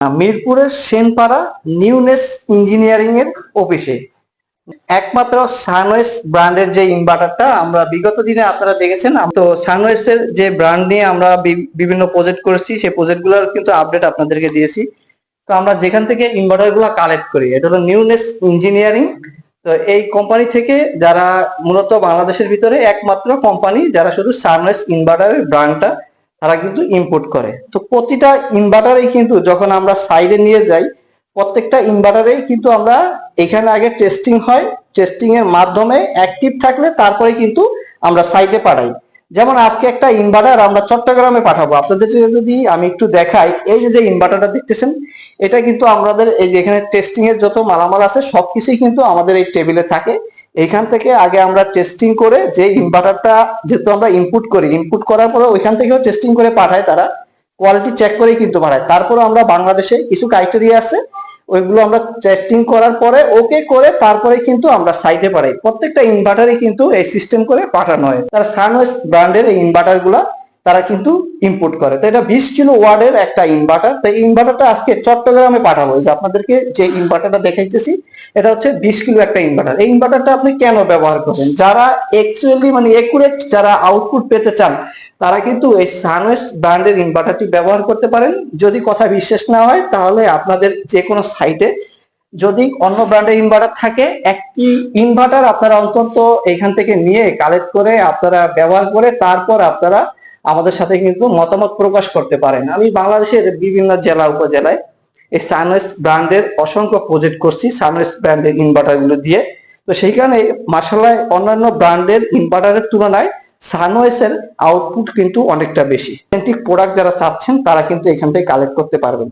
মিরপুরের সেনপাড়া নিউনেস ইঞ্জিনিয়ারিং এর অফিসে একমাত্র সানওয়েস ব্র্যান্ডের যে ইনভার্টারটা আমরা বিগত দিনে আপনারা দেখেছেন। তো সানওয়েস এর যে ব্র্যান্ড নিয়ে আমরা বিভিন্ন প্রজেক্ট করেছি, সেই প্রজেক্ট গুলোর কিন্তু আপডেট আপনাদেরকে দিয়েছি। তো আমরা যেখান থেকে ইনভার্টার গুলো কালেক্ট করি, এটা হলো নিউনেস ইঞ্জিনিয়ারিং। তো এই কোম্পানি থেকে যারা মূলত বাংলাদেশের ভিতরে একমাত্র কোম্পানি যারা শুধু সানওয়েস ইনভার্টারের ব্র্যান্ডটা তারা কিন্তু ইম্পোর্ট করে। তো প্রতিটা ইনভার্টারেই কিন্তু যখন আমরা সাইডে নিয়ে যাই, প্রত্যেকটা ইনভার্টারেই কিন্তু আমরা এখানে আগে টেস্টিং হয়, টেস্টিং এর মাধ্যমে অ্যাক্টিভ থাকলে তারপরে কিন্তু আমরা সাইডে পাঠাই। যেমন আজকে একটা ইনভার্টার আমরা চট্টগ্রামে পাঠাবো, আপনাদের যদি আমি একটু দেখাই, এই যে ইনভার্টারটা দেখতেছেন, এটা কিন্তু আমাদের এই যে এখানে টেস্টিং এর যত মালামাল আছে সবকিছুই কিন্তু আমাদের এই টেবিলে থাকে। এইখান থেকে আগে আমরা টেস্টিং করে যে ইনভার্টারটা যেহেতু আমরা ইনপুট করি, ইনপুট করার পরে ওইখান থেকেও টেস্টিং করে পাঠায়, তারা কোয়ালিটি চেক করেই কিন্তু পাঠায়। তারপরে আমরা বাংলাদেশে কিছু ক্রাইটেরিয়া আছে, ওইগুলো আমরা টেস্টিং করার পরে ওকে করে তারপরে কিন্তু আমরা সাইটে পাঠাই। প্রত্যেকটা ইনভার্টারে কিন্তু এই সিস্টেম করে পাঠানো হয়। তারা সানওয়েস ব্র্যান্ডের এই ইনভার্টার গুলা তারা কিন্তু ইম্পোর্ট করে। তো এটা 20 কিলো ওয়াটের একটা ইনভার্টার। তো এই ইনভার্টারটা আজকে চট্টগ্রামে পাঠাবো। যে আপনাদেরকে যে ইনভার্টারটা দেখাইতেছি, এটা হচ্ছে 20 কিলো একটা ইনভার্টার। এই ইনভার্টারটা আপনি কেন ব্যবহার করবেন? যারা অ্যাকচুয়ালি মানে একুরেট যারা আউটপুট পেতে চান, তারা কিন্তু এই সানওয়েস ব্র্যান্ডের ইনভার্টারটি ব্যবহার করতে পারেন। যদি কথা বিশ্বাস না হয়, তাহলে আপনাদের যে কোনো সাইটে যদি অন্য ব্র্যান্ডের ইনভার্টার থাকে, একটি ইনভার্টার আপনারা অন্তত এখান থেকে নিয়ে কালেক্ট করে আপনারা ব্যবহার করে তারপর আপনারা আমাদের সাথে কিন্তু মতামত প্রকাশ করতে পারেন। আমি বাংলাদেশের বিভিন্ন জেলা উপজেলায় এই সানওয়েস ব্র্যান্ডের অসংখ্য প্রজেক্ট করছি সানওয়েস ব্র্যান্ডের ইনভার্টার গুলো দিয়ে। তো সেইখানে মাশাআল্লাহ অন্যান্য ব্র্যান্ডের ইনভার্টারের তুলনায় সানওয়েস এর আউটপুট কিন্তু অনেকটা বেশি। অথেন্টিক প্রোডাক্ট যারা চাচ্ছেন তারা কিন্তু এখান থেকে কালেক্ট করতে পারবেন।